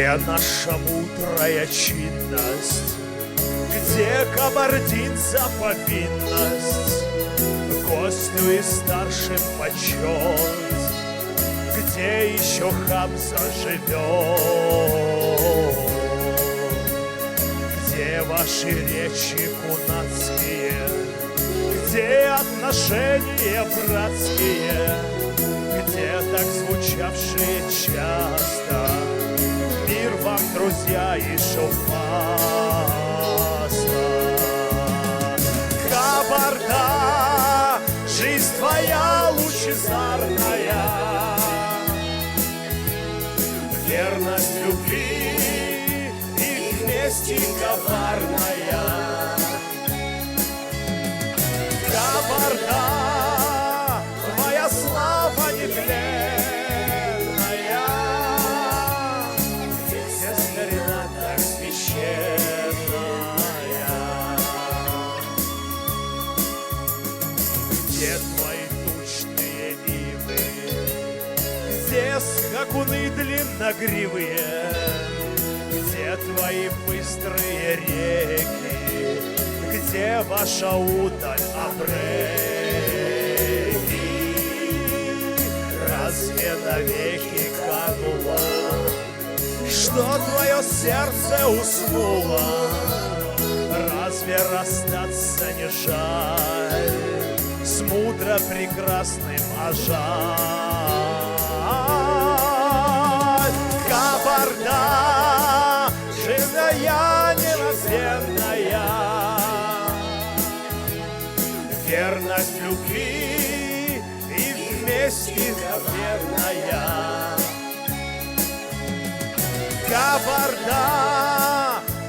Где наша мудрая чинность? Где кабардин за повинность? Гостю и старшим почет? Где еще Хамза живет? Где ваши речи кунацкие? Где отношения братские? Где так звучавшие часто? Мир вам, друзья, и шофаста. Кабарда, жизнь твоя лучезарная, верность любви и вместе коварная. Кабарда, твоя слава нетленная, где старина так священная. Где твои тучные ивы? Где скакуны длинногривые? Где твои быстрые реки? Где ваша удаль обреки? Разве навеки канула? Что твое сердце уснуло? Разве расстаться не жаль с мудро прекрасным, а жаль? Кабарда, живая неназемная, верность любви и вместе верная. Кабарда,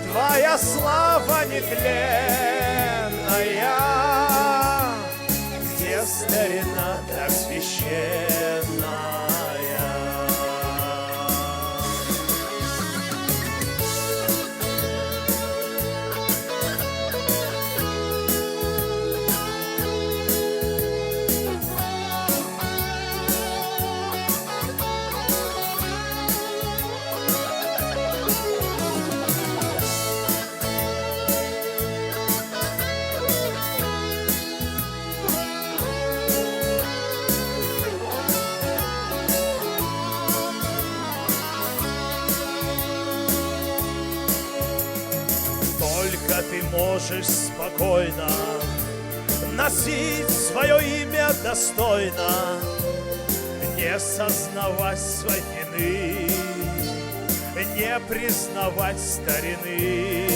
твоя слава нетленная, где старина так священная. Только ты можешь спокойно носить свое имя достойно, не сознавать своей вины, не признавать старины.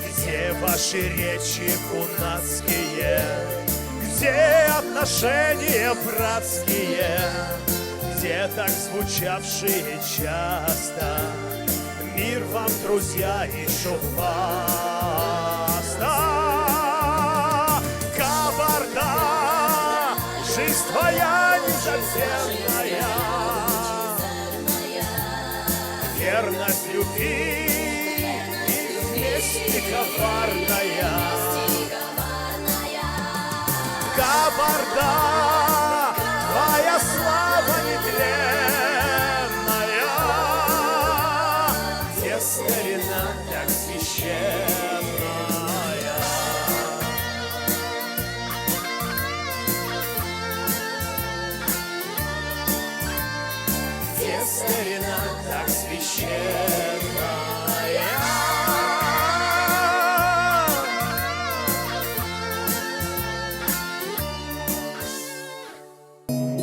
Где ваши речи кунацкие? Где отношения братские? Где так звучавшие часто? Мир вам, друзья, и шофаста. Кабарда, жизнь твоя неземная, верность любви и вместе коварная. Кабарда, твоя слава нетленная, старина так священная. Где старина так священная.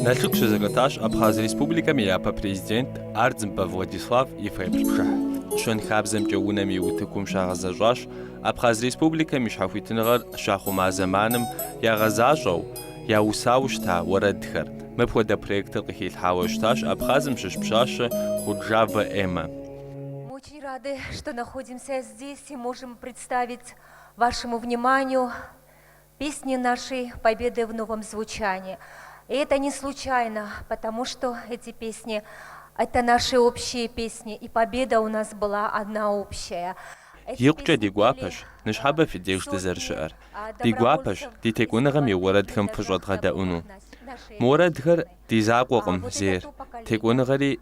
Налшук шизагаташ Абхаз Республиками япа президент Ардзимба Владислав Ефремович. Шон хабзем джаунами утыкум шагазажаш Абхаз Республиками шахвитингар шахума заманым ягазажоу яусаушта ворадхар. Мэпхода проекта кахилхаушташ Абхазом шишпшаша худжава эма. Мы очень рады, что находимся здесь и можем представить вашему вниманию песни нашей «Победы в новом звучании». И это не случайно, потому что эти песни – это наши общие песни, и победа у нас была одна общая. Юкча дигуапаш, нишхаба фидеуш дезершар. Дигуапаш, дитекунагам юварадхам фажвадгада уну. Муэрэдхэр ди закъуэкъым зейр. Текӏуэныгъэри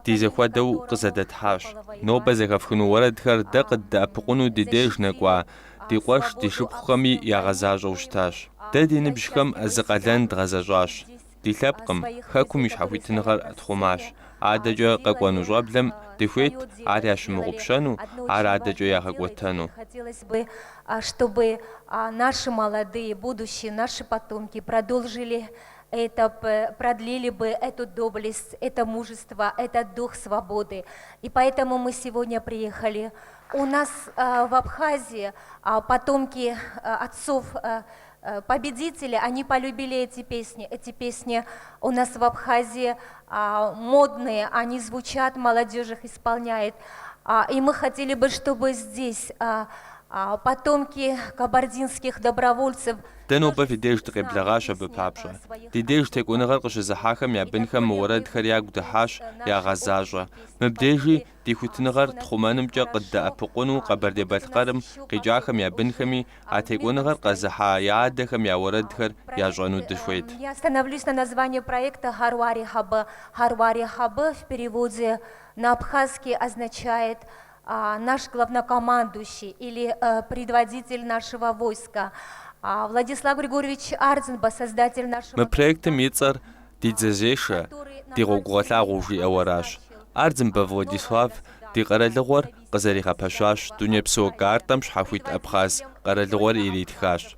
ди зэхуэдэу къызэдэтхьащ. Нобэ зэхэфхыну уэрэдхэр дэ къыддэӏэпыкъуну ди деж нэкӏуа, ди къуэш, ди шыпхъухэми ягъэзащӏэу щытащ. Дэ ди ныбжьхэм зы къалэн дгъэзэщӏащ. Ди лъэпкъым, хэкум и щхьэхуитыныгъэр тхъумащ. Адэкӏэ къэкӏуэну щӏэблэм дыхуейт ар ящымыгъупщэну, ар адэкӏэ ягъэкӏуэтэну. Хотелось бы, чтобы наши молодые, будущие, наши потомки продолжили это, продлили бы эту доблесть, это мужество, этот дух свободы. И поэтому мы сегодня приехали. У нас в Абхазии потомки отцов победители, они полюбили эти песни. Эти песни у нас в Абхазии модные, они звучат, молодежь их исполняет. И мы хотели бы, чтобы здесь потомки кабардинских добровольцев Дэнобэ фи деж дыкъеблэгъащ абы папщӏэ. Ди деж текӏуэныгъэр къыщызыхьахэм я бынхэм мы уэрэдхэр ягу дыхьащ, ягъэзащӏэ. Мыбдежи ди хуитыныгъэр тхъумэнымкӏэ къыддэӏэпыкъуну Къэбэрдей-Балъкъэрым къикӏахэм я бынхэми а текӏуэныгъэр къэзыхьа я адэхэм я уэрэдхэр ящӏэну дыхуейт. Я остановлюсь на названии проекта Харвари Хабы. Харвари Хабы в переводе на абхазский означает наш главнокомандующий или предводитель нашего войска. Владислав Григорьевич Ардзенба, создатель нашего... Мы проектым и цӏэр ди дзэжьешэ, ди гъуэгугъэлъагъуэу жиӏэуэращ. Ардзенба Владислав ди къэралыгъуэр къызэригъэпэщащ, дунейпсо картэм щхьэхуит Абхаз къэралыгъуэр иритхащ.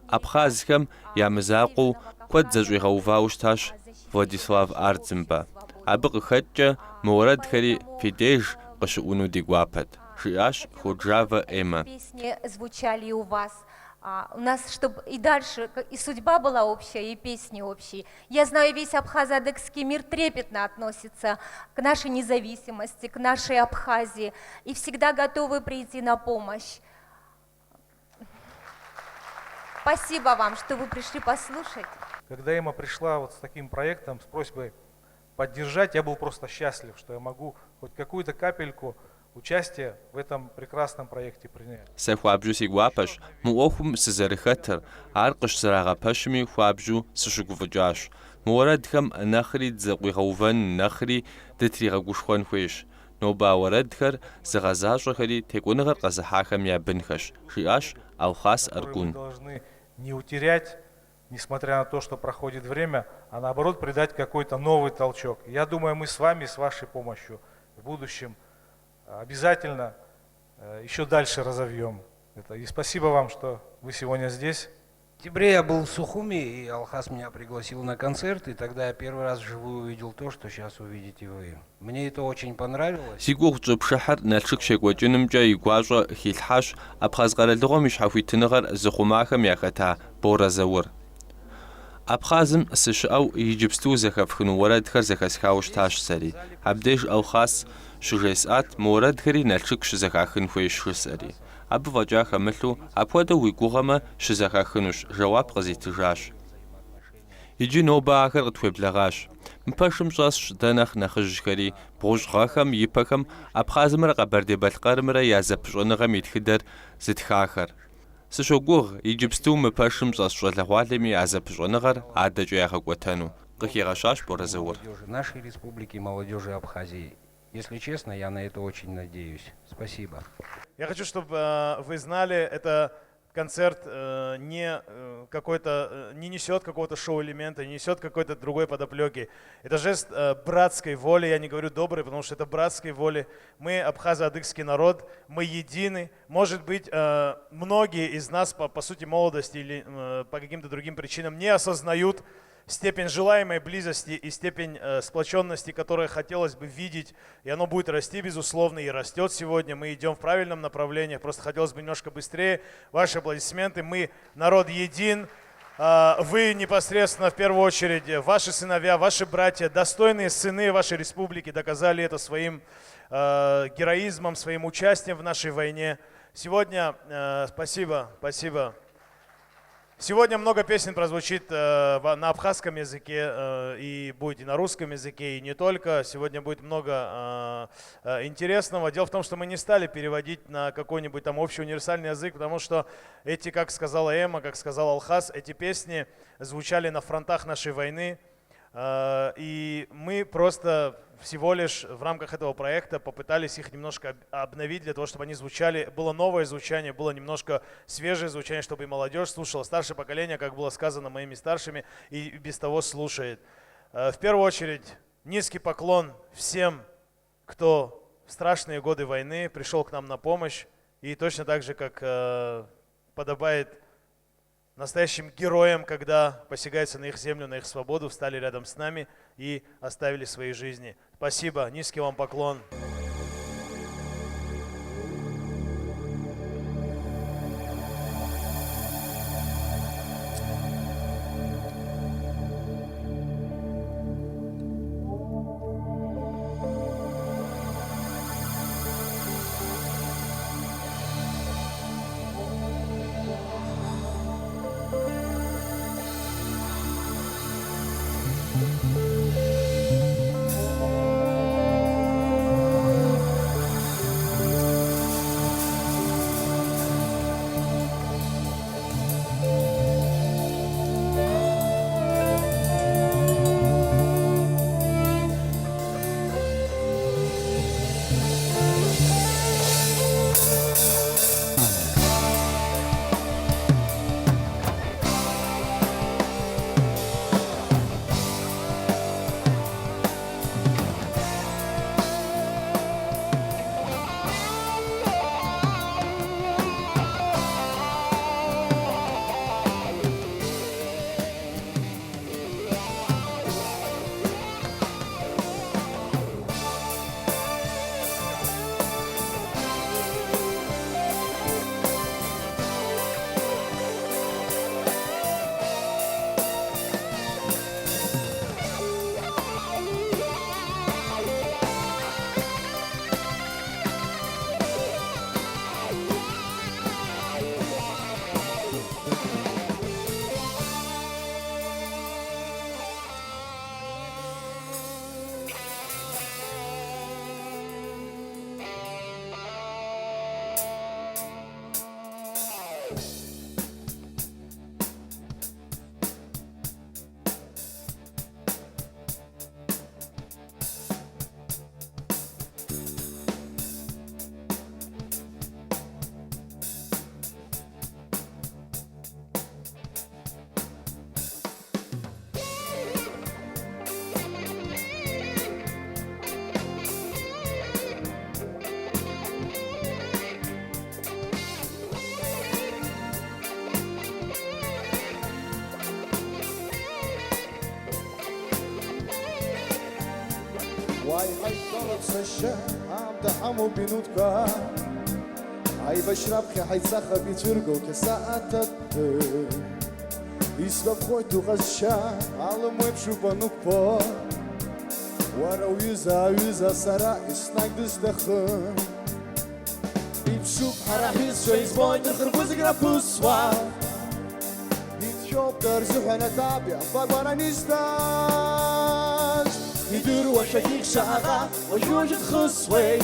Абхазхэм я мызакъуэу куэд зэщӏигъэувауэ щытащ Владислав Ардзенба. Абы къыхэкӏкӏэ мы уэрэдхэри фи деж къыщыӏуну ди гуапэт, жиӏащ Ходжавэ Эмэ. Песни звучали и у вас. У нас, чтобы и дальше, и судьба была общая, и песни общие. Я знаю, весь абхазо-адыгский мир трепетно относится к нашей независимости, к нашей Абхазии, и всегда готовы прийти на помощь. Спасибо вам, что вы пришли послушать. Когда Эмма пришла вот с таким проектом, с просьбой поддержать, я был просто счастлив, что я могу хоть какую-то капельку участие в этом прекрасном проекте принять. Сэ хуабжу си гуапэщ, мы ӏуэхум сызэрыхэтыр, ар къыщызэрагъэпэщми хуабжу сыщыгуфӏыкӏащ. Мы уэрэдхэм нэхъри зыкъуигъэувэн, нэхъри дытригъэгушхуэн хуейщ. Нобэ а уэрэдхэр зыгъэзащӏэхэри текӏуэныгъэр къэзыхьахэм я бынхэщ, жиӏащ Алхас Аргун. Мы должны не утерять, несмотря на то, что проходит время, а наоборот придать какой-то новый толчок. Я думаю, мы с вами, с вашей помощью в будущем обязательно еще дальше разовьем это. И спасибо вам, что вы сегодня здесь. В октябре я был в Сухуми, и Алхас меня пригласил на концерт, и тогда я первый раз вживую увидел то, что сейчас увидите вы. Мне это очень понравилось. Си гугъу тщӏыпшыхьыр Налшык щекӏуэкӏынымкӏэ и гуащӏэ хилъхьащ Абхаз къэралыгъуэм и щхьэхуитыныгъэр зыхъумахэм яхэта Борэ Заур. Абхазым сыщыӏэу иджыпсту зэхэфхыну уэрэдхэр зэхэсхауэ щытащ сэри. Абдеж Алхас щыжесӏат мы уэрэдхэри Налшык щызэхахын хуейщ жысӏэри. Абы фӏэкӏа хэмылъу апхуэдэу уи гугъэмэ щызэхахынущ, жэуап къызитыжащ. Иджы нобэ ахэр къытхуеблэгъащ. Мы пэшым щӏэсщ дэ нэхъ нэхъыжьхэри бгъущӏ гъэхэм ипэхэм Абхазымрэ Къэбэрдей-Балъкъэрымрэ я зэпыщӏэныгъэм итхыдэр зытхахэр. Сыщогугъ иджыпсту мы пэшым щӏэс щӏалэгъуалэми а зэпыщӏэныгъэр адэкӏэ ягъэкӏуэтэну. Къыхигъэщащ Борэ Заур. Нашей республики, молодежи Абхазии. Если честно, я на это очень надеюсь. Спасибо. Я хочу, чтобы вы знали, это концерт не несет какого-то шоу-элемента, не несет какой-то другой подоплеки. Это жест братской воли, я не говорю доброй, потому что это братской воли. Мы абхазо-адыгский народ, мы едины. Может быть, многие из нас по сути молодости или по каким-то другим причинам не осознают степень желаемой близости и степень сплоченности, которую хотелось бы видеть, и оно будет расти, безусловно, и растет сегодня. Мы идем в правильном направлении, просто хотелось бы немножко быстрее. Ваши аплодисменты, мы народ един, вы непосредственно, в первую очередь, ваши сыновья, ваши братья, достойные сыны вашей республики доказали это своим героизмом, своим участием в нашей войне. Сегодня, спасибо. Сегодня много песен прозвучит на абхазском языке и будет и на русском языке, и не только. Сегодня будет много интересного. Дело в том, что мы не стали переводить на какой-нибудь там общий универсальный язык, потому что эти, как сказала Эмма, как сказал Алхас, эти песни звучали на фронтах нашей войны. И мы просто всего лишь в рамках этого проекта попытались их немножко обновить для того, чтобы они звучали, было новое звучание, было немножко свежее звучание, чтобы и молодежь слушала, старшее поколение, как было сказано моими старшими, и без того слушает. В первую очередь низкий поклон всем, кто в страшные годы войны пришел к нам на помощь, и точно так же, как подобает настоящим героям, когда посягается на их землю, на их свободу, встали рядом с нами и оставили свои жизни. Спасибо, низкий вам поклон. وای حیدارت سشه هم دهمو بینودکا ای بشرب که حیسخه بیترگو که ساعتت ایسبب خوی تو غشه علم ویبشو بانوک پا ورا ویزا سرا اسناک دستخن ایبشو حراحیز شایز باید خربوز گرابوس وا ایتیوب درزی حانا تابیا فاقوانا نیستاش يدور وشيك شعغا وجوجد خصوي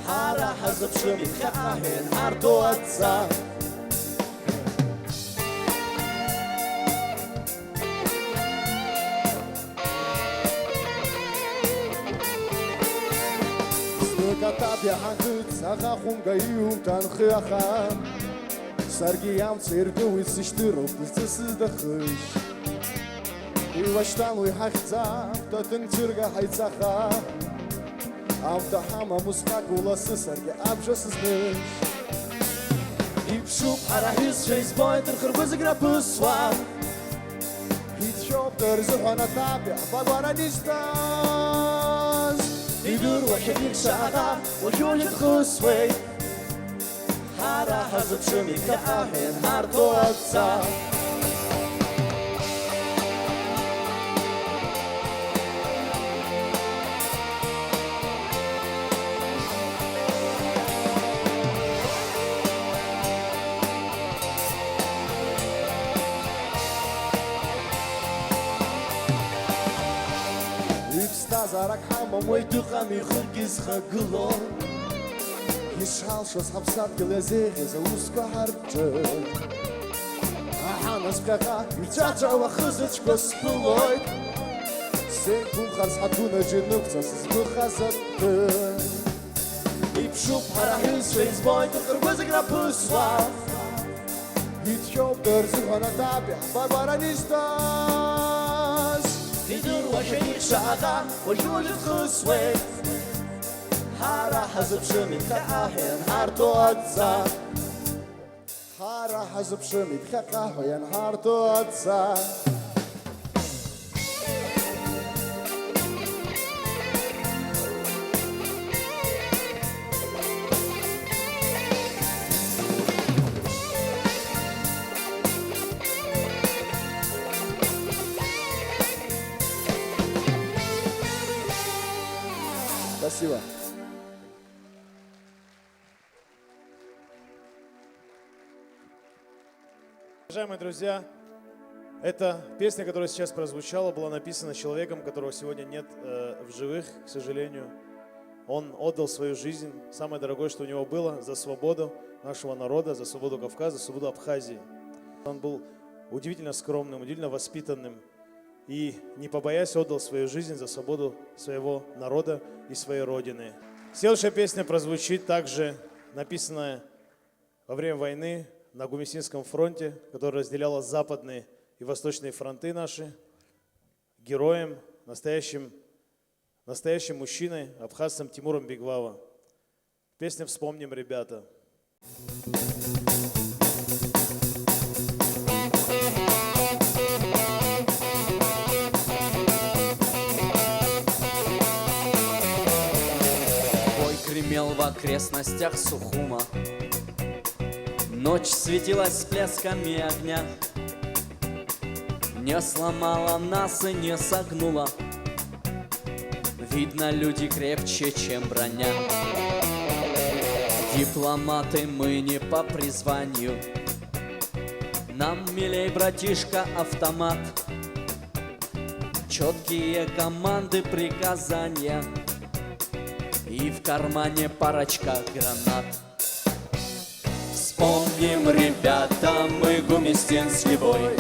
حارة حزب شمي خاهن عرضو أتزا سنوكا تابيا حنخد ساقا خونغا يوم تنخي أخام سارجي يام تيردو ويسشترو بلتسز دخش واشتان ويحخزا تتن ترغا حيتسخا أمتا حما مسقاك ولا سسرغا أبجس سنش يبشوب حراحيز شايز بايت الخربز قرابوسوا يتشوب ترزو حانا تابع فاقوانا نيستاز يدور وشكيك شاغا وجوجد خسوي حارا حزب شمي كاهن هارتو أتسا Харак хамамой духами хыргиз хагыло Ишал шос хапсат гилезеги за узко харджы Аханас кака ючача ва хызычко спылой Сен кухарс хатуна женукца сбыхазатты И пшуп харахил свейзбой тухырвызык на пыслав Итхёп дырзыга на табе барбара нистас Видур ваша шага вожужит хысвей Хара хазып шымит хахен харту отца Хара хазып шымит хахен харту отца Спасибо. Уважаемые друзья, эта песня, которая сейчас прозвучала, была написана человеком, которого сегодня нет в живых, к сожалению. Он отдал свою жизнь, самое дорогое, что у него было, за свободу нашего народа, за свободу Кавказа, за свободу Абхазии. Он был удивительно скромным, удивительно воспитанным и, не побоясь, отдал свою жизнь за свободу своего народа и своей родины. Следующая песня прозвучит также, написанная во время войны на Гумисинском фронте, которая разделяла западные и восточные фронты наши, героем, настоящим мужчиной, абхазцем Тимуром Бигвава. Песня «Вспомним, ребята». Бой гремел в окрестностях Сухума, ночь светилась всплесками огня, не сломала нас и не согнула, видно, люди крепче, чем броня. Дипломаты мы не по призванию, нам милей, братишка, автомат, четкие команды, приказания и в кармане парочка гранат. Вспомним, ребята, мы Гумистинский бой,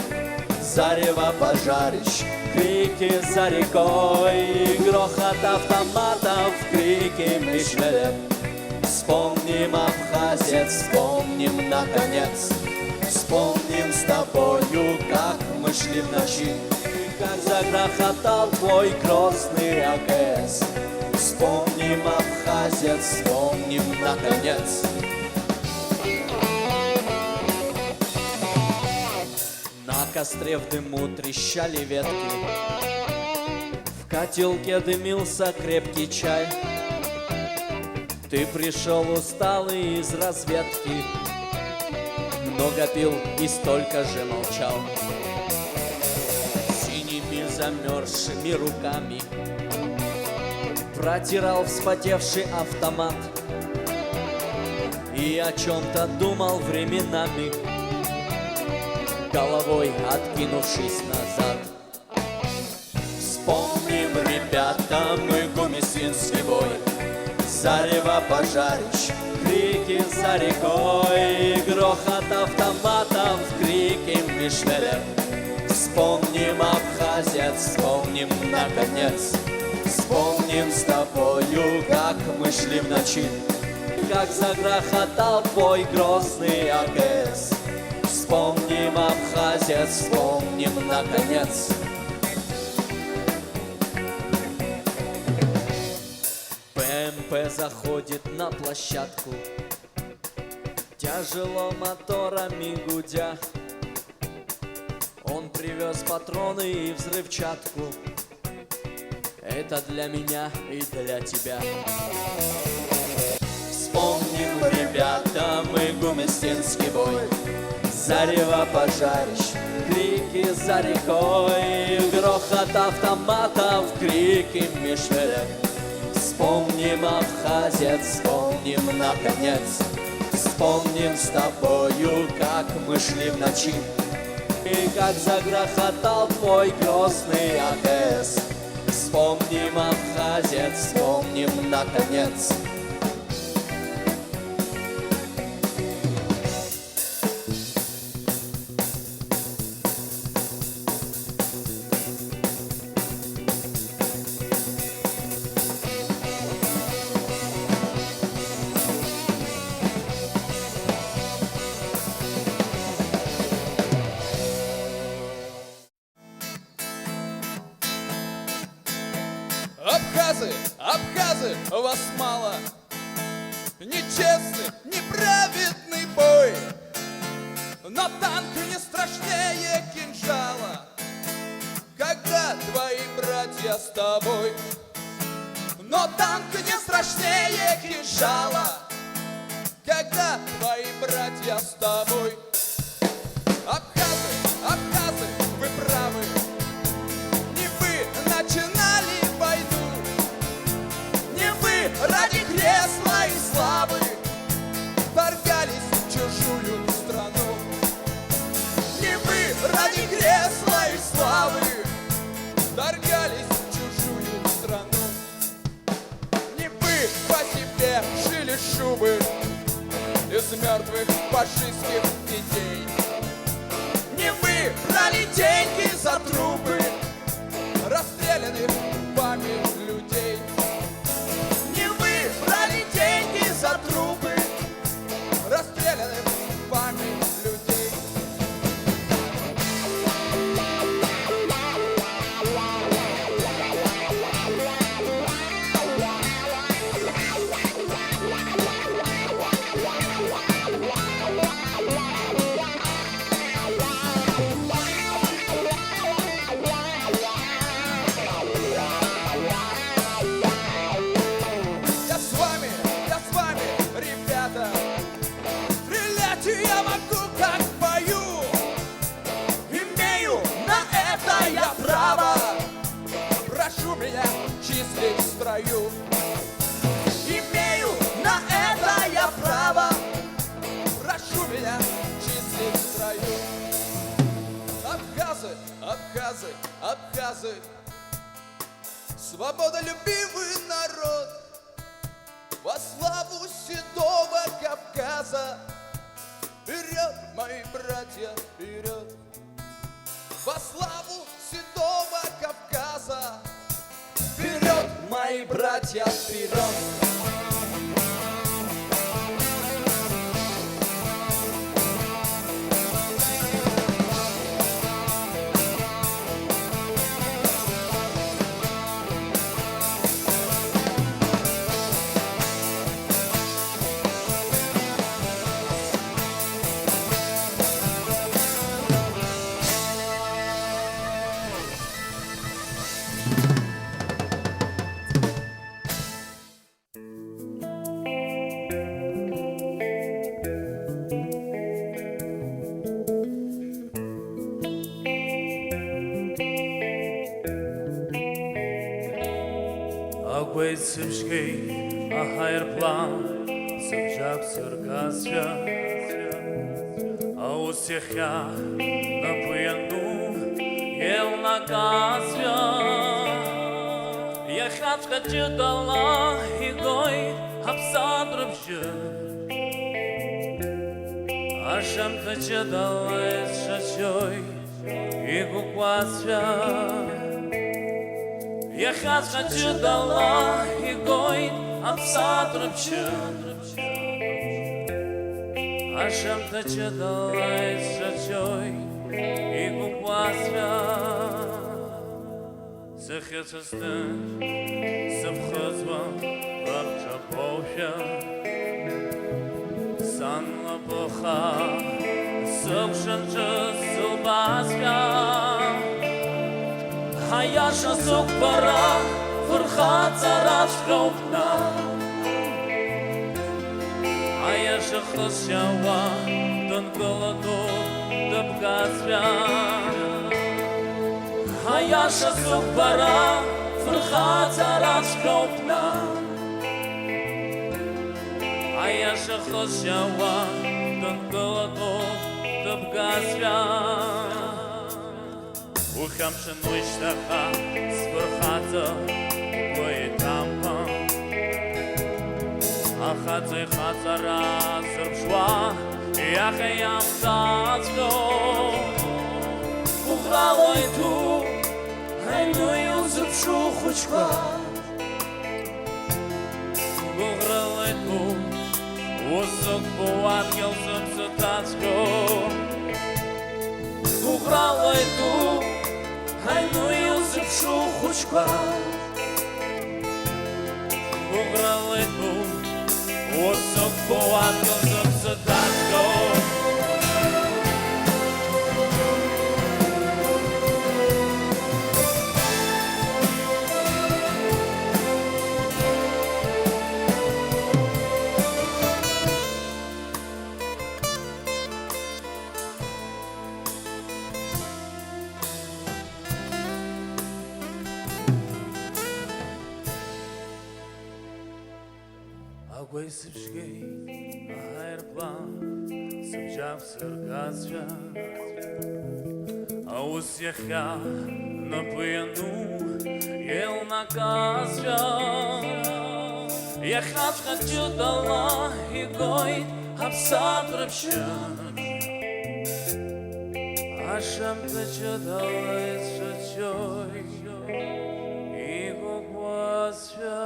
зарево пожарищ, крики за рекой, грохот автоматов, крики мишелев. Вспомним, абхазец, вспомним, наконец, вспомним с тобою, как мы шли в ночи, как загрохотал твой грозный АКС. Вспомним, абхазец, вспомним, наконец. На костре в дыму трещали ветки, в котелке дымился крепкий чай. Ты пришел усталый из разведки, много пил и столько же молчал. Синими замерзшими руками протирал вспотевший автомат и о чем-то думал временами, головой откинувшись назад. Вспомним, ребята, мы Гумисинский бой, зарево пожарищ, крики за рекой, грохот автоматов, крики мишелев. Вспомним, абхазец, вспомним, наконец, вспомним с тобою, как мы шли в ночи, как загрохотал твой грозный АКС. Вспомним, абхазец, вспомним, наконец. БМП заходит на площадку, тяжело моторами гудя. Он привез патроны и взрывчатку, это для меня и для тебя. Вспомним, ребята, мы Гумистинский бой, зарево пожарищ, крики за рекой, грохот автоматов, крики мишелев. Вспомним, абхазец, вспомним, наконец, вспомним с тобою, как мы шли в ночи, и как загрохотал твой грозный АКС. Вспомним абхазец, вспомним наконец. Абхазы, абхазы, вас мало. Нечестный, неправедный бой, но танк не страшнее кинжала, когда твои братья с тобой. Но танк не страшнее кинжала, когда твои братья с тобой. Абхазы, абхазы, вы правы, не вы начинали войну, не вы ради кресла и славы вторгались в чужую страну. Не вы ради кресла и славы вторгались в чужую страну. Не вы по себе шили шубы из мертвых фашистских детей. Не вы брали деньги за трупы расстрелянных вами людей. Не вы брали деньги за трупы расстрелянных вами людей. Я с вами, ребята. Стрелять я могу, как в бою. Имею на это я право. Прошу меня числить в строю. Имею на это я право. Прошу меня числить в строю. Абхазы, абхазы, абхазы, свободолюбивый народ. Во славу седого Кавказа, вперед, мои братья, вперед! Во славу седого Кавказа, вперед, мои братья, вперед! Agweitsumskei a higher plan Subjak surgasja A usjehja na pujanu Yel na gasja Я хачка дала игой Хапсадрубжу Ашам хача дала из шачой Игу квася Я хочу дала и гой абсатрубчу А шам хочу дала и шачой и гуквасвя Захецастын сабхазван рабчаповя Сан лапоха сабшанча субасвя А я шасук пора фурхаться рачкопна А я шахласява тон голоду дабгасвя А я шасук пора фурхаться рачкопна А я шахласява тон голоду дабгасвя וכם שינוי שטחה ספרחתה ובויתמפה אחת חזרה זרבשווה יחיים תעצקו וכרלו איתו היינו יוזבשו חוצ'קה וכרלו איתו וסוק בואנגל זבזתעצקו וכרלו איתו היינו יוזבשו חוצ'קה וכרלו איתו וסוק בואנגל זבזתעצקו Agoi sivshgei aeroplan Sivjav sirgazja Aus jecha напояну ел на казja Ехать хочу дала и гой Хапсат рыбщан Ашам тача дала и шачой И гогвазja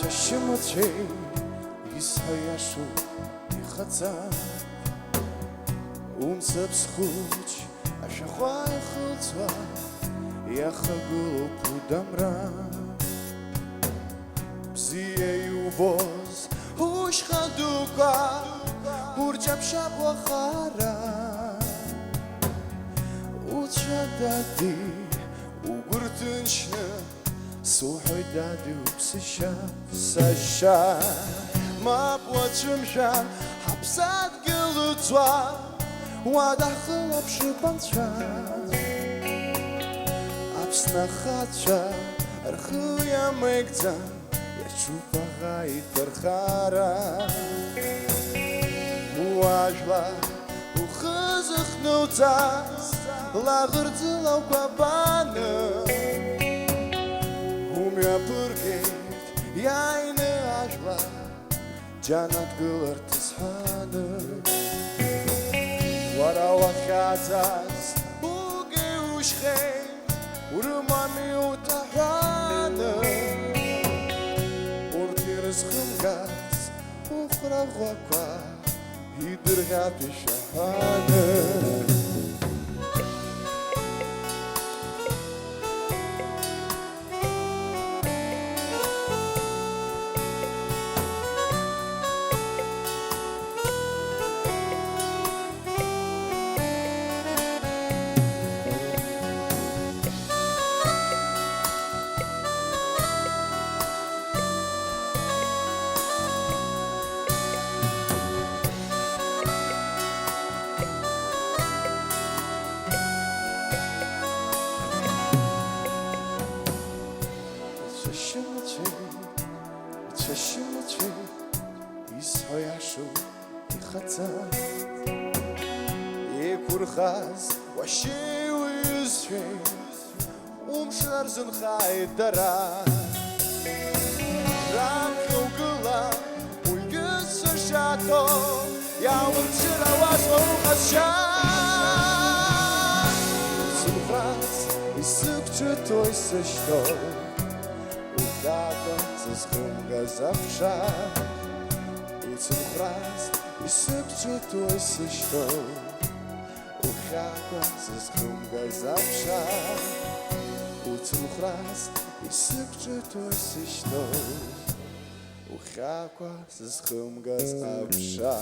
Чашимочей Исхаяшу и хаца Умцепс хуч Ашахвай хылцва Яхагулу пудамра Бзиею боз Уш хадука Урчапша бухара Учадади Угуртунчна Сухой дади упсиша Саша Ma плачемша Хапсат гилуцва Вадахл обшибанча Абснахача Архуя мэгза Ячупага и тархара Уажла Ухазахнуца Лагырдзылау кабана Умя пыргейт Яйны ажла Джанат гылар тысханы Варава хазаз Уги ушхей Урмами утаханы Уртирыз хымгаз Ухраваква Идыргаты шаханы Умшарзын хайдара Рамху гыла Уйгысы шато Яуын чыравас оғасша Сухраз Исыкчы тойсы что Удата Зызхымга завша Уцымхраз Исыкчы тойсы что Ухака Зызхымга завша Уцымхраз Исыкчы тойсы что Ухака Зызхымга завша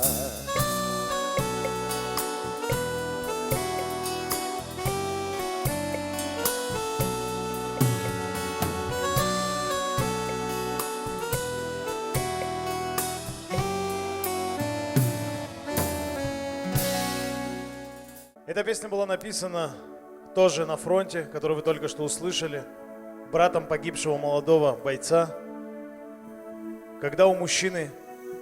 Эта песня была написана тоже на фронте, который вы только что услышали, братом погибшего молодого бойца. Когда у мужчины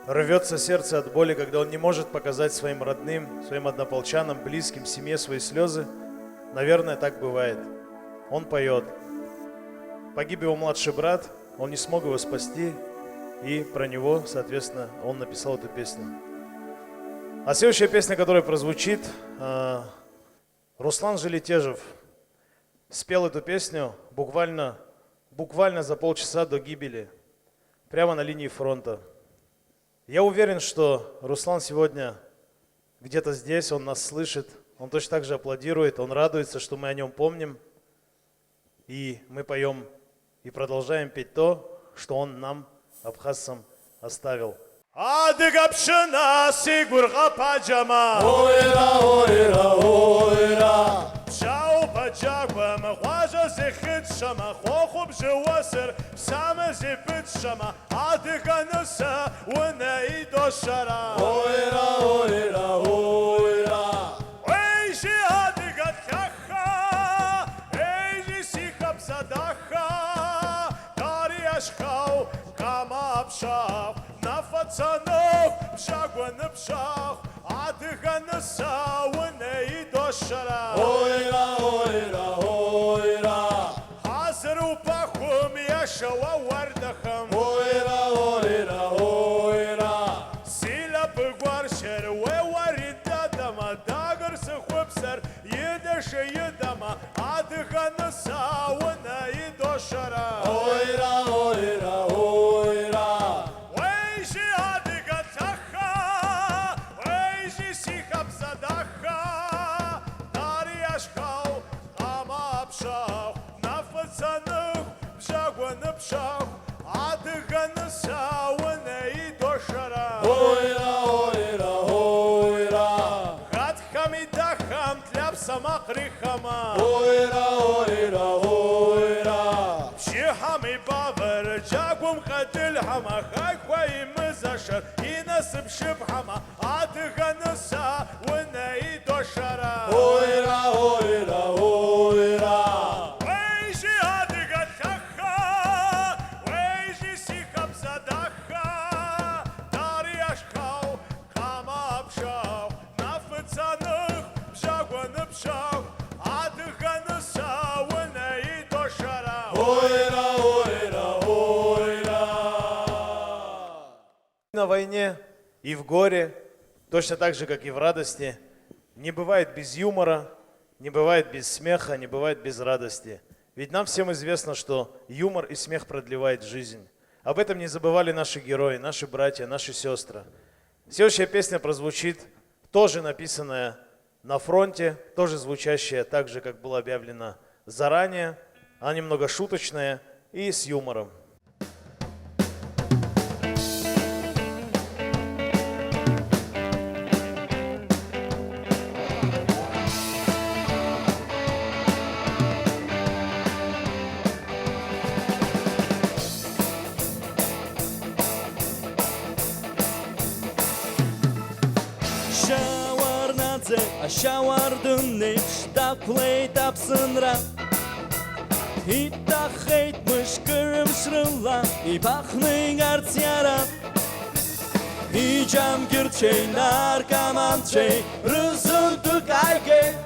рвется сердце от боли, когда он не может показать своим родным, своим однополчанам, близким, семье свои слезы, наверное, так бывает. Он поет. Погиб его младший брат, он не смог его спасти, и про него, соответственно, он написал эту песню. А следующая песня, которая прозвучит, Руслан Желетежев спел эту песню буквально за полчаса до гибели, прямо на линии фронта. Я уверен, что Руслан сегодня где-то здесь, он нас слышит, он точно так же аплодирует, он радуется, что мы о нем помним, и мы поем и продолжаем петь то, что он нам, абхазцам, оставил. Адыгапшина сигурга паджама. Ойра, ойра, ойра. Шау паджагва махважа зехит шама. Хохуб жевасер сама зепит шама. Адыганаса уна и дошара. Ойра, ойра, ойра. Эйжи адыгатяха. Эйжи сихаб задаха. Дарьяшхау кама обшав. Нафацанов пшагван пшах. Адыганаса уна и дошара. Ойра, ойра, ойра. Хазру пахум яшава вардахам. Ойра, ойра, ойра. Сила пыгваршер веварида дама. Дагрсы хупсар едеше едама. Адыганаса уна и дошара. Ойра, ойра, ойра. Вейжи адыгатаха. Вейжи сихаб задаха. Дарьяшхау ама обшах. Нафацанух пшагван пшах. Адыганаса уна и дошара. Ойра, ойра, ойра. Хатхамидахам тляпсама крихама. Ойра, ойра, ойра. Шихами бавар джагум хатилхама. Хаквай мазашар и насып шибхама. Адыганаса уна и дошара. Ойра, ойра, ойра. Вейжи адыгатаха. Вейжи сихаб задаха. Дарьяшхау кама обшах. Нафацанух пшагван пшах. Адыганаса уна и дошара. Ойра, ойра, ойра. На войне и в горе, точно так же, как и в радости, не бывает без юмора, не бывает без смеха, не бывает без радости. Ведь нам всем известно, что юмор и смех продлевает жизнь. Об этом не забывали наши герои, наши братья, наши сестры. Следующая песня прозвучит, тоже написанная на фронте, тоже звучащая так же, как было объявлено заранее. Она немного шуточная и с юмором. Шауарнадзе, шауардын штаплей тапсынра. И тахейт мышкырым шрыла, и пахны гартьяра. И джамгирчей наркоманчей рызынты кайге.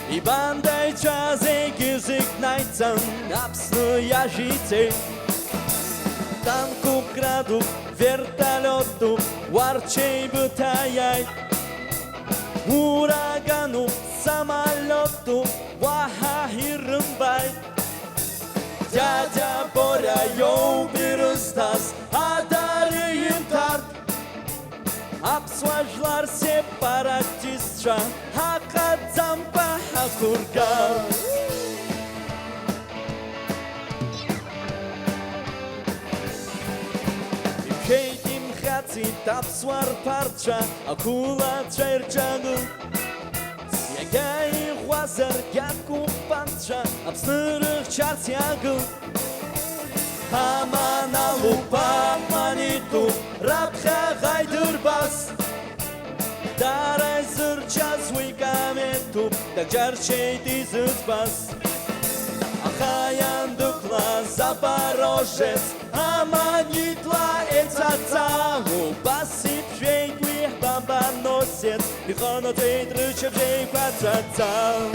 И бандай чазе гизик найцан, апсны яжите. Танку краду, вертолету, варчей бытаяй. Урагану, самолету, вахахирымбай. Дядя Боря, йоу, бирыстас, адарыйын тарт. Апсуажлар сепаратистша, хакадзамба хакургар. Хейтим хаци тапсуар парча, акула чайрчагу. Ягай хвазар яку панча, абснырых чартягу. Хамана лупа маниту, рабха гайдырбас. Дарай зырча звуйками иту дагжарчейти зыцбас Ахаян дукла Запорожец Аманитла эцацагу Басит жвейк вих бомбоносец Бихоно тейтрычев жейк пацацал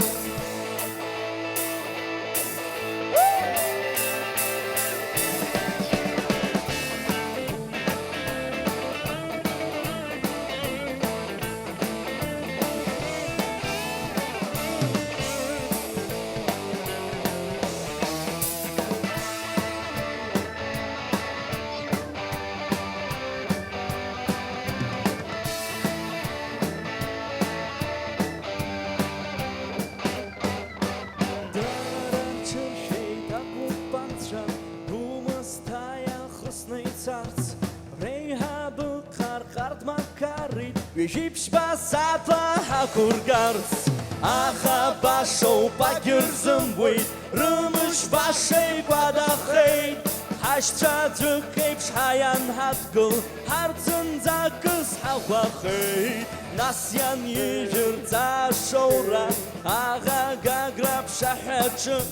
Вижипш басатла хакургарц Аха башоу пагирзым вейт Рымыш башей квадахей Хашча дзюкейпш хаян хатгыл Харцын закыз хахвахей Насян ежыр зашоура Ага гаграб шахачым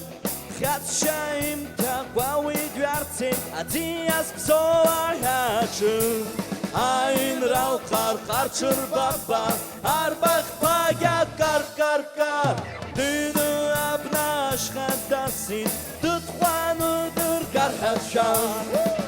Хатшаим тагвауи двярцей Адиас псоа хачым Айн рау кар баба Арбах пагя кар Дыны абнаш хадасин Тытхваны дыргар хатшан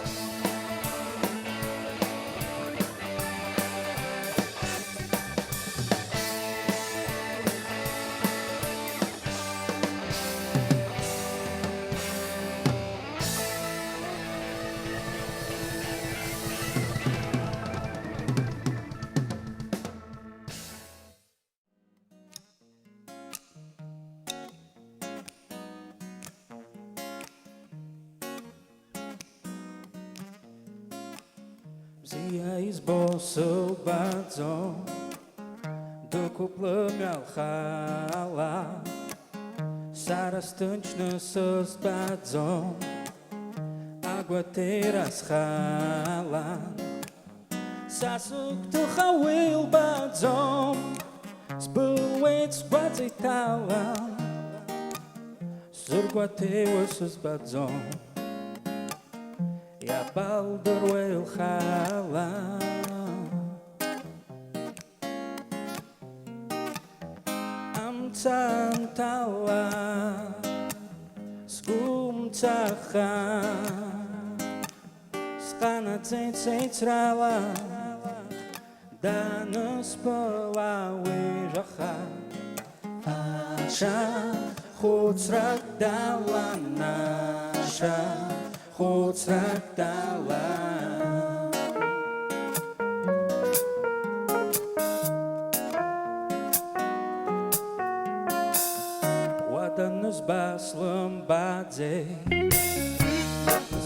Zia esboço badzo Do cuplă-mi al hala Sara stânci năsăs badzo Aguateras hala Sasuc tu hawil badzo Zbăuet scoaței tala Surguateu sus badzo Я балдыр уэл хала Амцан тала Скум цаха Скана цейцрала Да не спала уежаха Аша хуцрак дала наша Хуцрак дала Wadanız baslım badze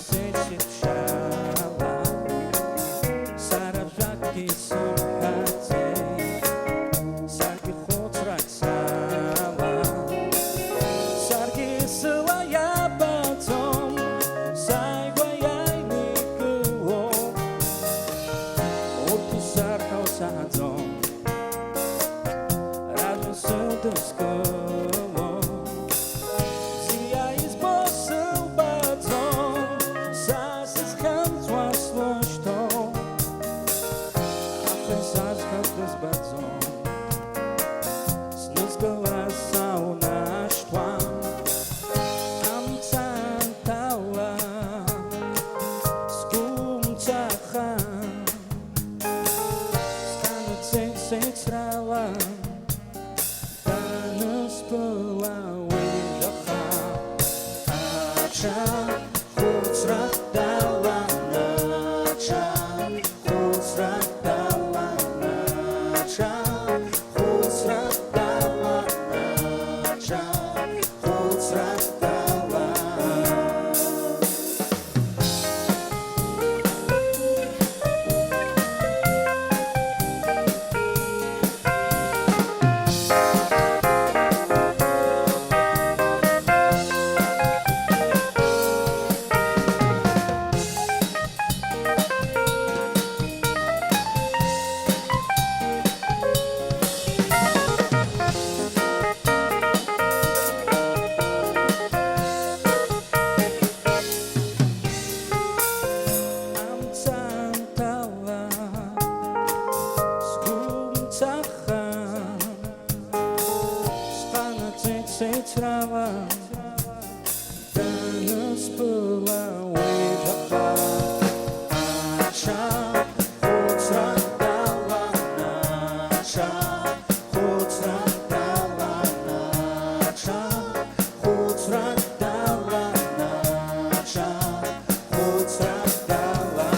Seçip şala Sarajaki surhadze Sarki хуцрак sala Sarki sılaya batom црава Таныс была уйжаққа Аша Құтсырақтала Наша Құтсырақтала Наша Құтсырақтала Наша Құтсырақтала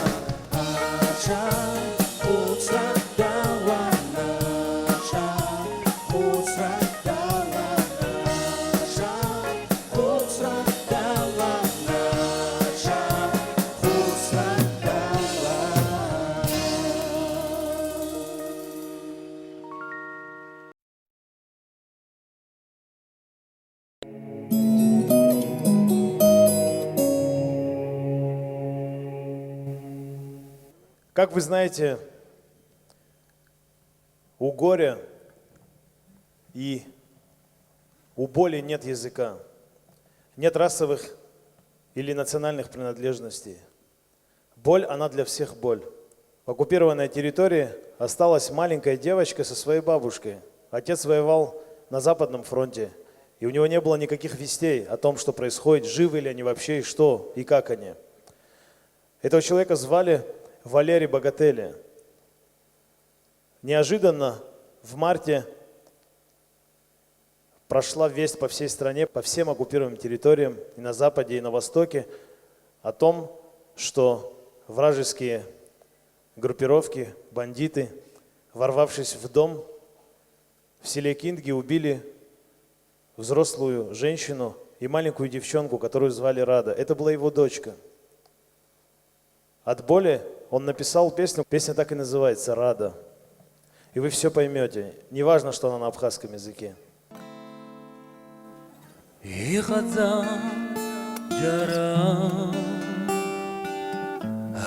Наша Құтсырақтала Наша Құтсырақтала Наша Құтсырақтала Наша Как вы знаете, у горя и у боли нет языка, нет расовых или национальных принадлежностей. Боль, она для всех боль. В оккупированной территории осталась маленькая девочка со своей бабушкой. Отец воевал на Западном фронте, и у него не было никаких вестей о том, что происходит, живы ли они вообще, и что, и как они. Этого человека звали Валерий Богатели. Неожиданно в марте прошла весть по всей стране, по всем оккупированным территориям, и на Западе, и на Востоке, о том, что вражеские группировки, бандиты, ворвавшись в дом в селе Кинги, убили взрослую женщину и маленькую девчонку, которую звали Рада. Это была его дочка. От боли он написал песню, песня так и называется «Рада». И вы все поймете, неважно, что она на абхазском языке. Jara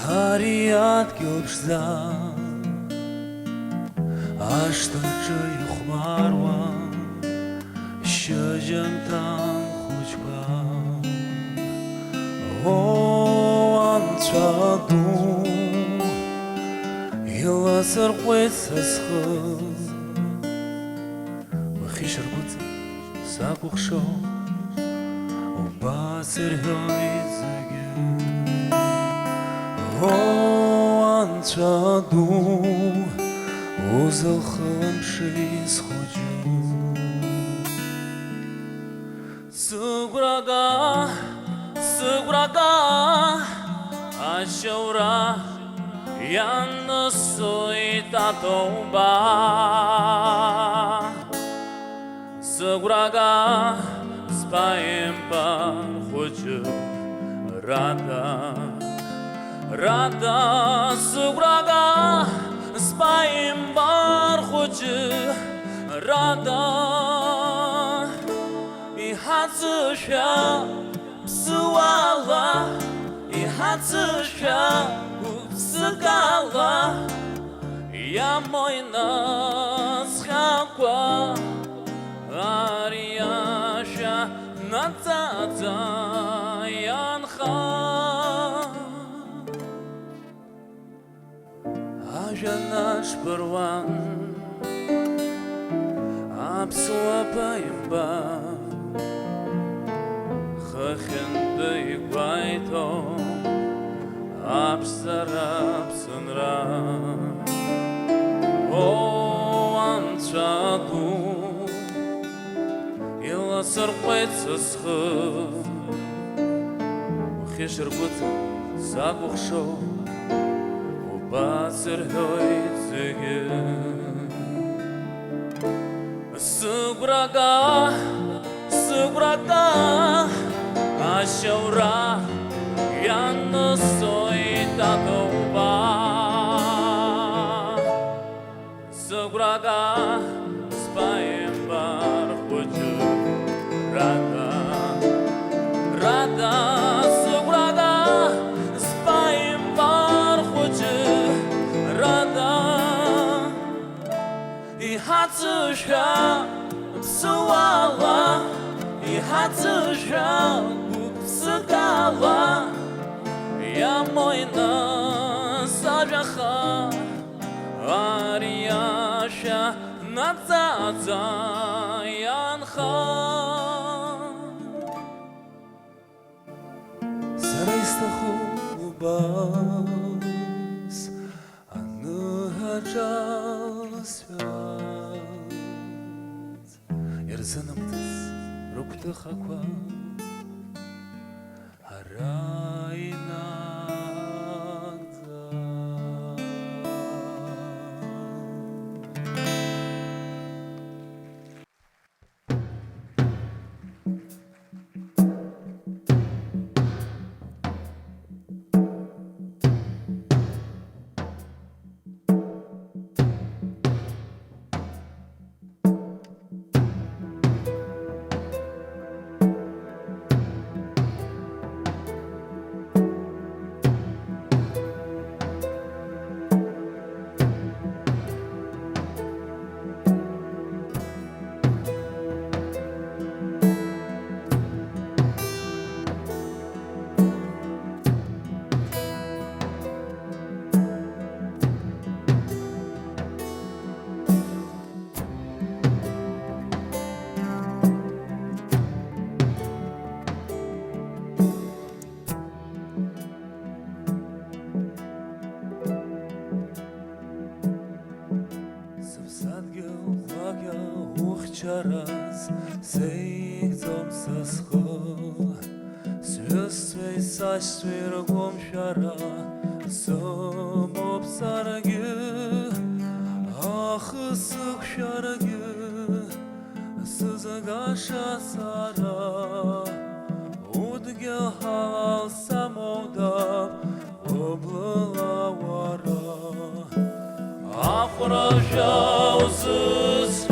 Hariyat göksa Aştıkça yuhmarwa Şöjemtan huçka O ançadu Yılasır kweysaskhız Mıxişir gut Sakukşo Basır höyzüge O ançadu Uzalxım şiz xucu Sıgraga Aşavra Yanı suita tomba Sıgraga Спаем пархочу Рада Рада Суграга Спаем пархочу Рада И хацуша Псуала И хацуша Псугала Я мой нас хаква Арияша Натата Янха Ажа наш перван Абсуапаимба Хахен бейгвайто Абсарабсынра О анчаду Yılasır kweysaskhız Mıxişir gut Sakukşo O basır höyzüge Sıgraga Aşavra Yanı soyta tomba Sıgraga Спаем пархочу Рада Рада Суграга Спаем пархочу Рада И хацуша Псуала И хацуша Псукала Я мой насажаха Арияша Натата Янха Stachubas Anıhaca Svят Yerzanamtas Rukta Hakwa Charas sei zum sascho Svestvei saçtvei gomşara Som obsargı Ahı sık şargı Sızagaşa sara Udgı halal samovdab Oblala vara Afraja uzız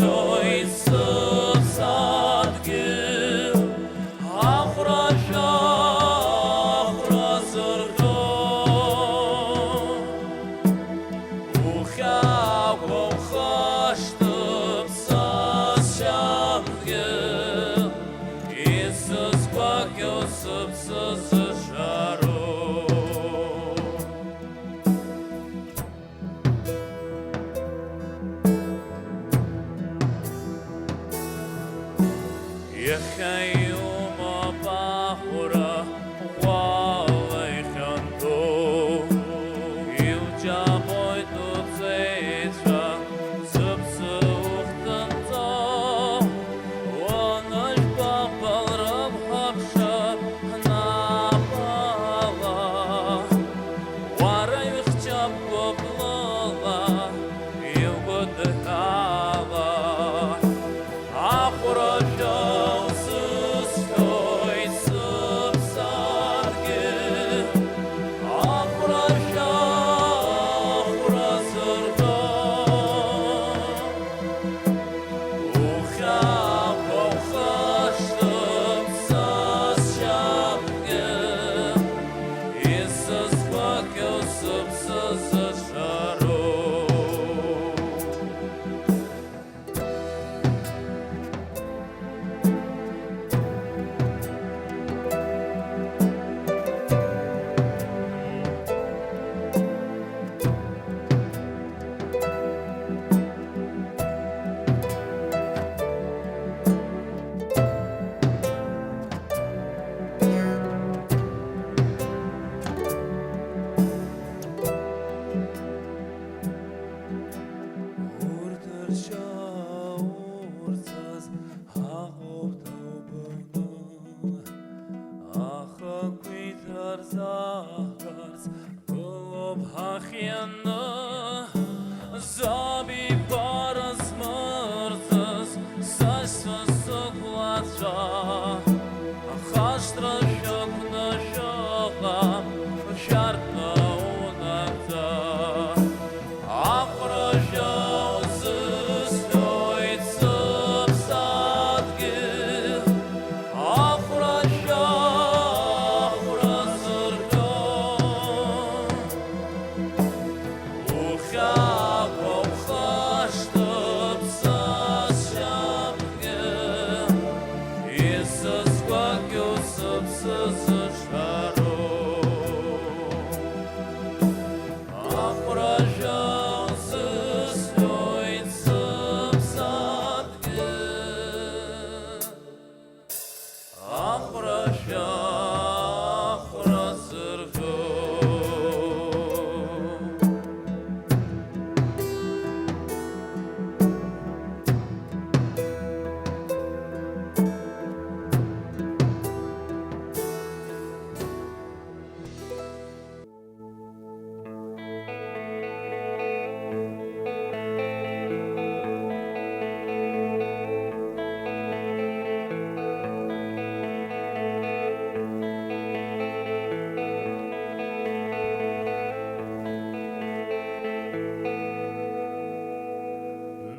Subs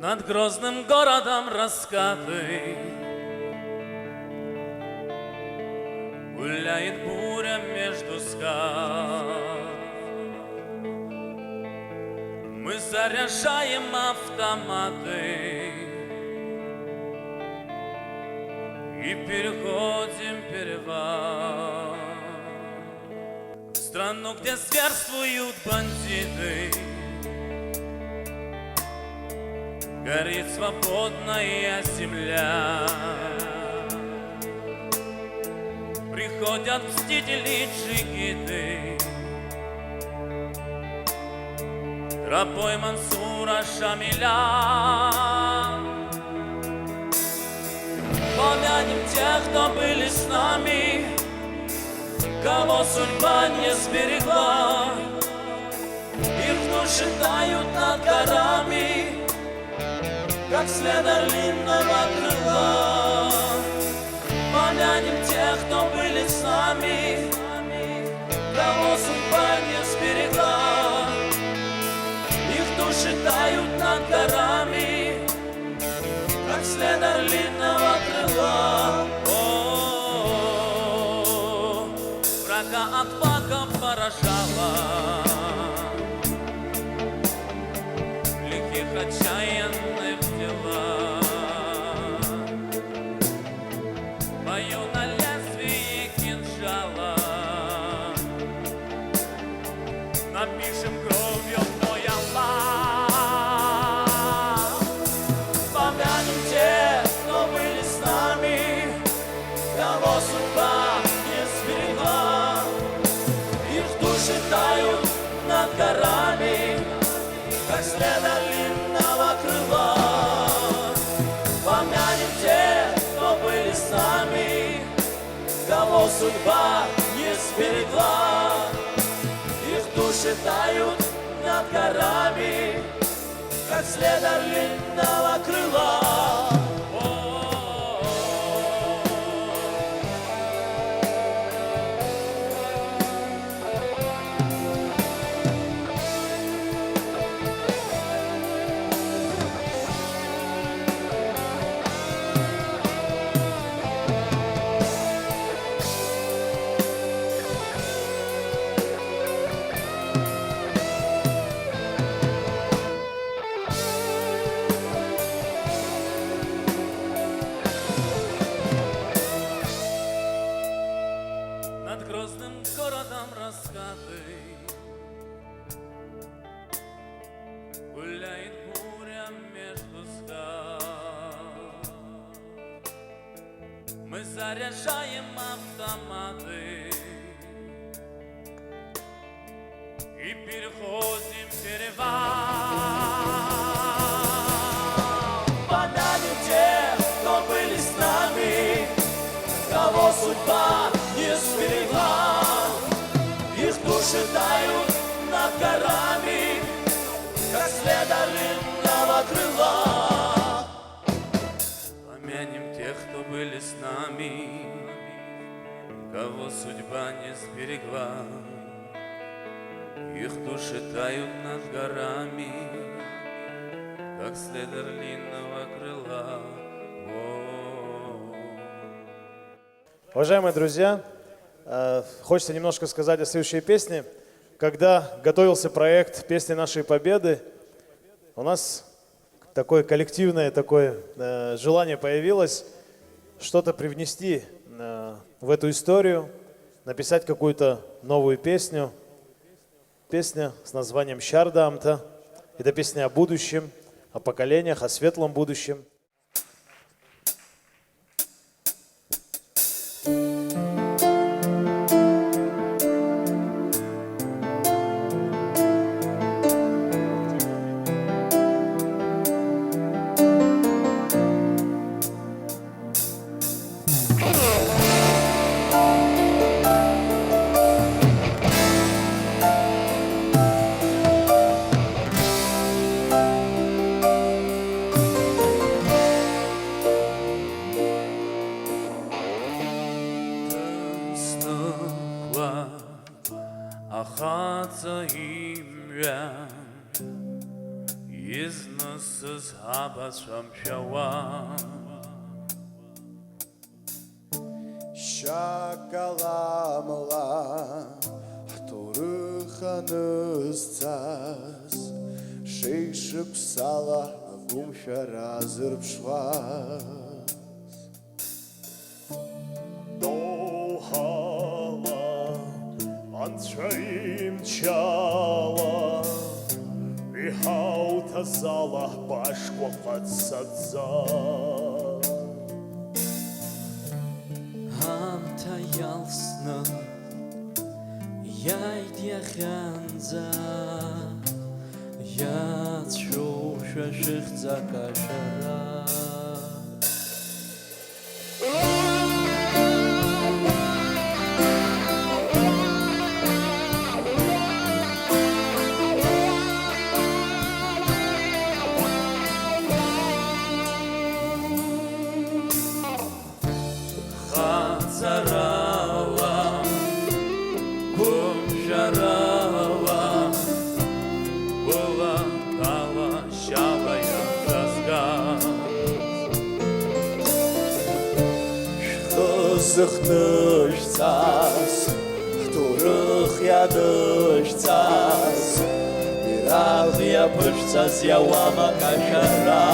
Над грозным городом раскаты гуляет буря между скал. Мы заряжаем автоматы и переходим перевал в страну, где зверствуют бандиты. Горит свободная земля. Приходят мстители джигиты тропой Мансура Шамиля. Помянем тех, кто были с нами, кого судьба не сберегла. Их души тают над горами, как след орлиного крыла. Помянем тех, кто были с нами, кого судьба не сберегла. Их души тают над горами, как след орлиного крыла. О, врага отвага поражала, лихих отчаянных дела. Бою на лезвии кинжала напишем кровью твой Аллах. Помянем тех, кто были с нами, кого судьба не сберегла. Их души тают над горами, как след орлиного крыла. Помянем тех, кто были с нами, кого судьба не сберегла. Их души тают над горами, как след орлиного крыла. Над грозным городом раскаты гуляет буря между скал. Мы заряжаем автоматы и переходим перевал. Помянем тех, кто были с нами, кого судьба не сберегла. Их души тают над горами, как след орлиного крыла. Помянем тех, кто были с нами, кого судьба не сберегла. Их души тают над горами, как след орлиного крыла. Уважаемые друзья, хочется немножко сказать о следующей песне. Когда готовился проект «Песни нашей Победы», у нас такое коллективное желание появилось что-то привнести в эту историю, написать какую-то новую песню. Песня с названием «Щардамта». Это песня о будущем, о поколениях, о светлом будущем. Ахаца имя из нас abasam shawa Şakalamla Turıxanızcaz Şeyşık sala Gumşara zırpşvaz Doğala Ançayım çala Vihauta zala Başko qatsadzaz Hamta yalsna Яйдя ханза Я чуша шихца кашара Ханзарава Кумжарава Была дала щавая разгаз Xızıqnışcaz Turıq yadışcaz Biraq yapışcaz Yavama kaşara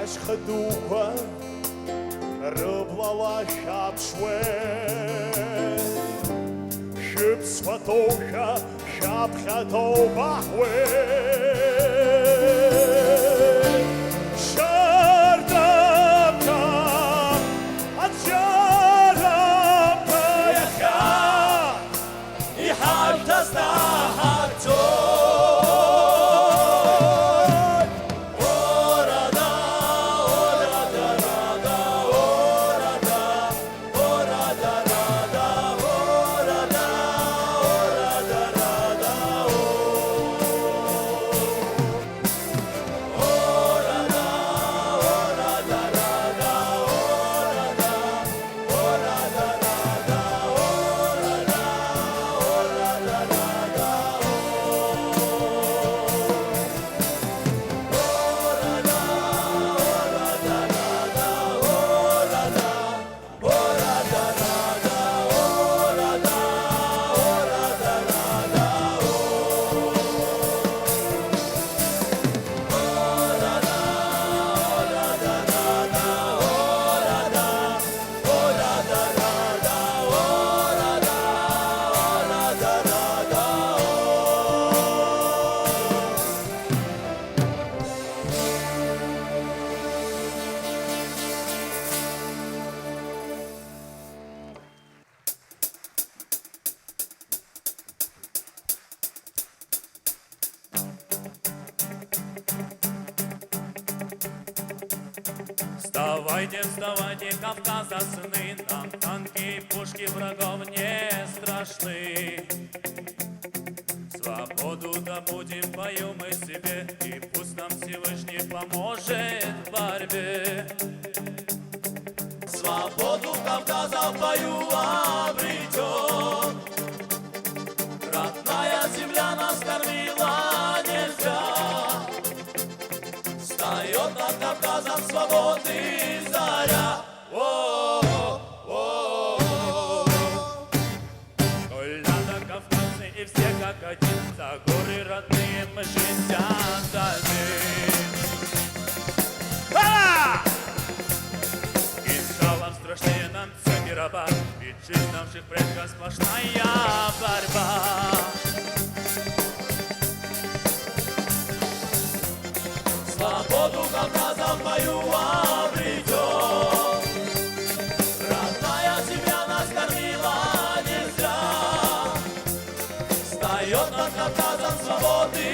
Ashkhaduqa Rıblala şapşwe Şıp svatosha Şapkhato bahwe Şardamka Atşaramka Yaka İhajtazda hakto Вставайте, вставайте, Кавказа сыны, нам танки и пушки врагов не страшны. Свободу добудем, пою мы себе, и пусть нам Всевышний поможет в борьбе. Свободу Кавказа в бою обретем. Родная земля нас кормила нельзя. Встает над Кавказом свободы заря. Надо кавказцы и все как один, за горы родные мы жизнь отдадим. Из жалов страшнее нам цепи раба, ведь жизнь наших предков сплошная борьба. Свободу Кавказа в бою обретем. Родная земля нас кормила нельзя. Встает над Кавказом свободы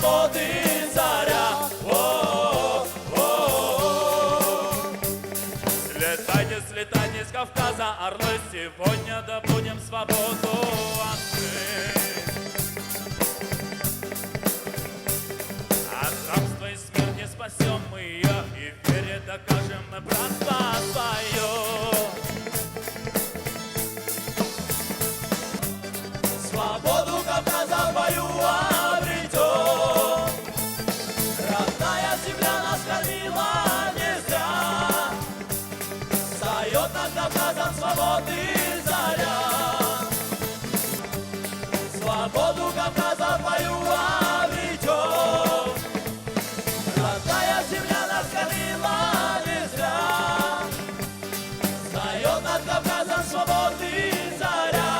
свободы заря. Слетайте, слетайте с Кавказа, орлы, сегодня добудем свободу открыть. От рабства и смерти спасем мы ее, и в вере докажем мы братство свое. Свободу Кавказа в бою обретем. Родная земля нас кормила не зря. Встает над Кавказом свободы заря. Свободу Кавказа в бою обретем. Родная земля нас кормила не зря. Встает над Кавказом свободы заря.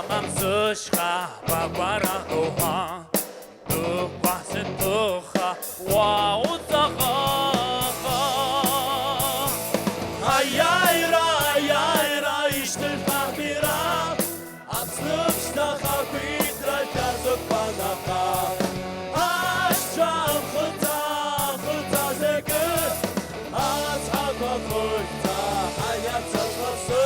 Мамзушка, бабара духа, духа се духа, вау цагаха. Ай-яй-ра, ишты хабира, абсныпшта хабитра жазып банаха. Ашчам хыта зеги, азхаба хыта, аят сазласы.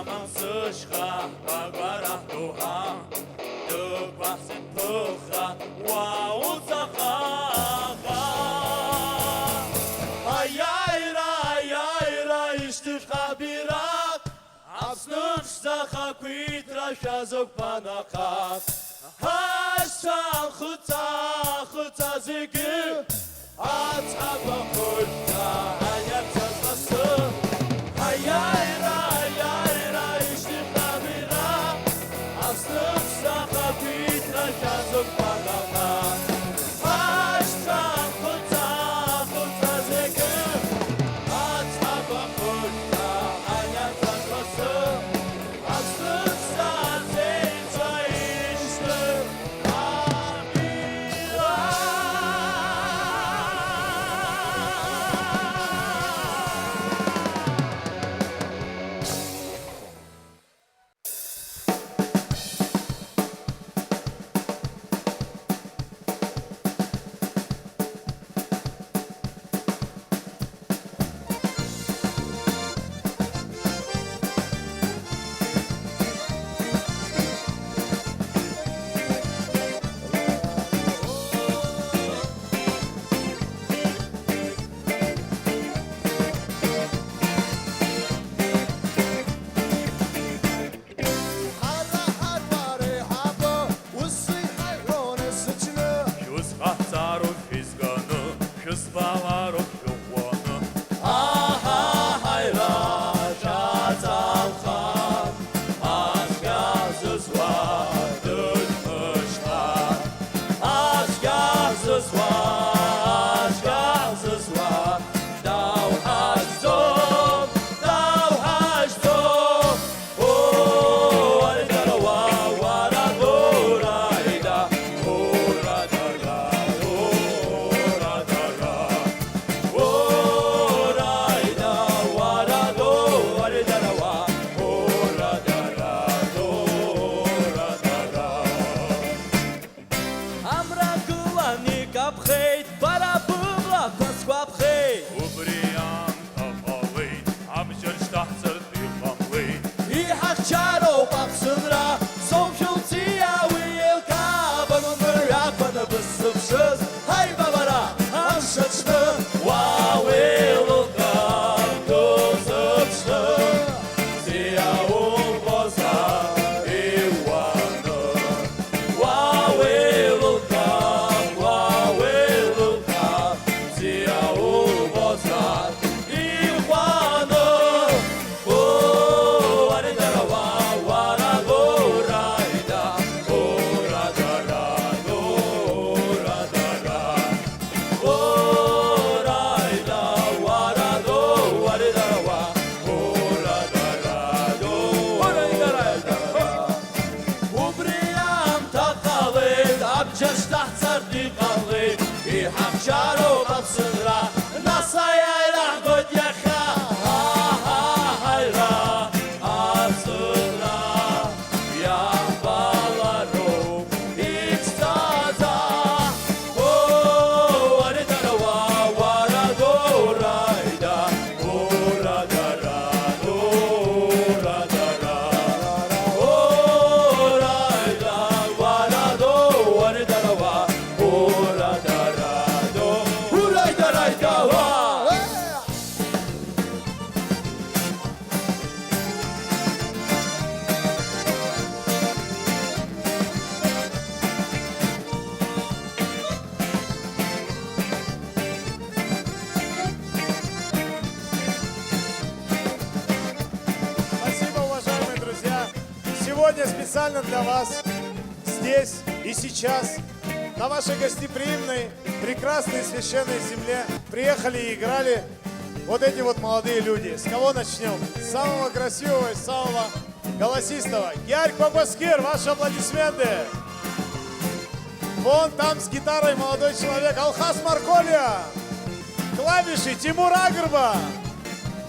Мамзушка, бабара духа, духа се духа, вау цагаха. Ай-яй-ра, ишты хабира, абсныпшта хабитра жазып банаха. Ашчам хыта зеги, азхаба хыта, аят сазласы. Ай-яй-ра, ишты хабира, абсныпшта хабитра жазып банаха. Ашчам хыта зеги, азхаба сегодня специально для вас, здесь и сейчас, на вашей гостеприимной, прекрасной священной земле приехали и играли вот эти вот молодые люди. С кого начнем? С самого красивого и самого голосистого. Ярик Бабаскир, ваши аплодисменты. Вон там с гитарой молодой человек Алхас Марколья. Клавиши Тимур Агрба.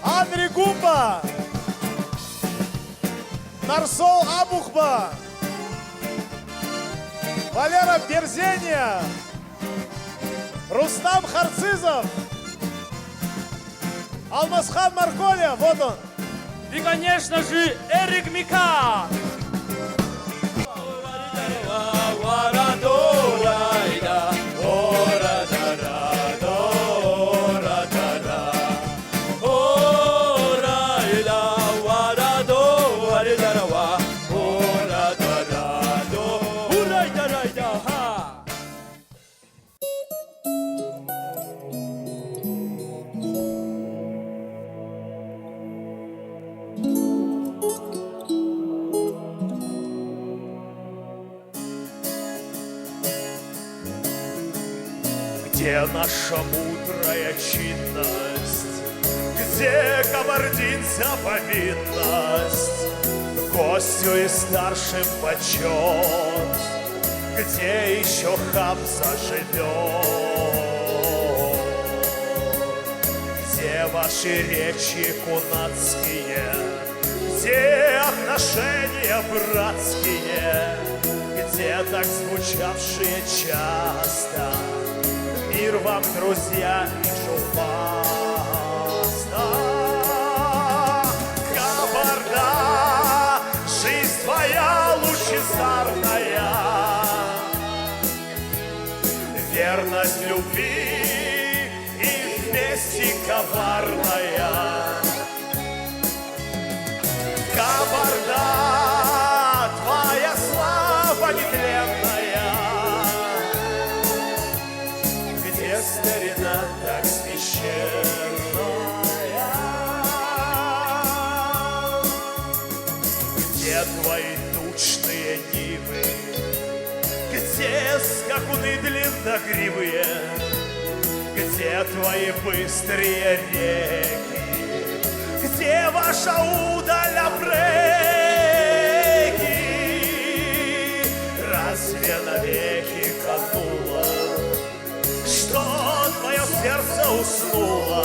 Андрей Гумба. Нарсол Абухба. Валера Берзения. Рустам Харцизов. Алмазхан Марколья, вот он. И, конечно же, Эрик Мика. Где наша мудрая чинность? Где кабардинца повинность? Гостю и старшим почет? Где еще Хамза живет? Где ваши речи кунацкие? Где отношения братские? Где так звучавшие часто? Мир вам, друзья, и журфаста. Кабарда, жизнь твоя лучезарная, верность любви и вместе коварная. Кабарда, твоя слава нетленная, старина так священная. Где твои тучные нивы? Где скакуны длинногривые? Где твои быстрые реки? Где ваша удаль обреки? Разве навеки канула? Что твое сердце уснуло?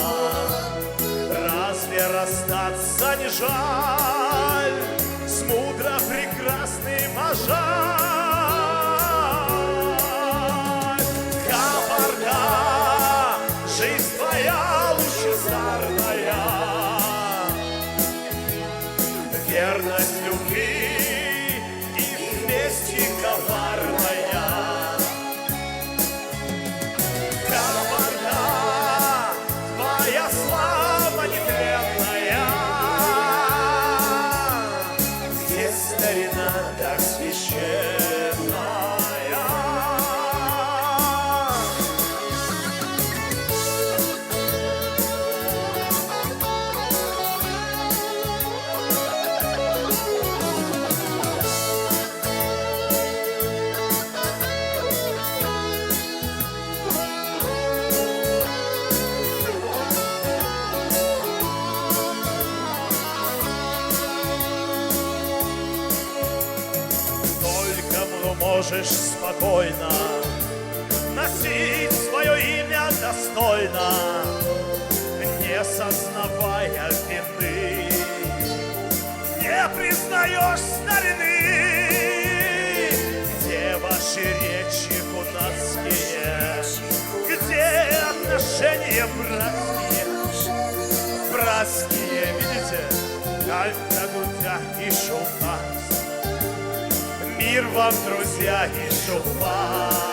Разве расстаться не жаль с мудро прекрасным, а жаль? Кабарда, жизнь твоя лучезарная, верность любви и вместе коварная. Так священная. Можешь спокойно носить свое имя достойно, не сознавая вины, не признаешь старины. Где ваши речи кунацкие? Где отношения братские? Братские, видите, как на грудях и шелка. Мир вам, друзья, и шуфаста.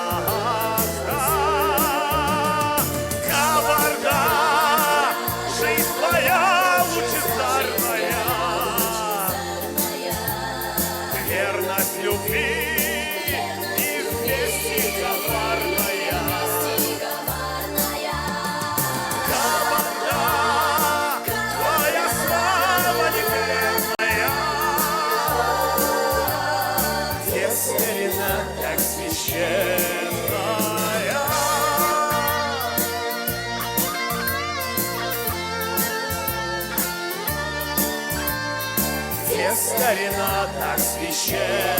Кабарда, жизнь твоя лучезарная, верность любви и вместе коварная. Кабарда, твоя слава нетленная, старина так священная.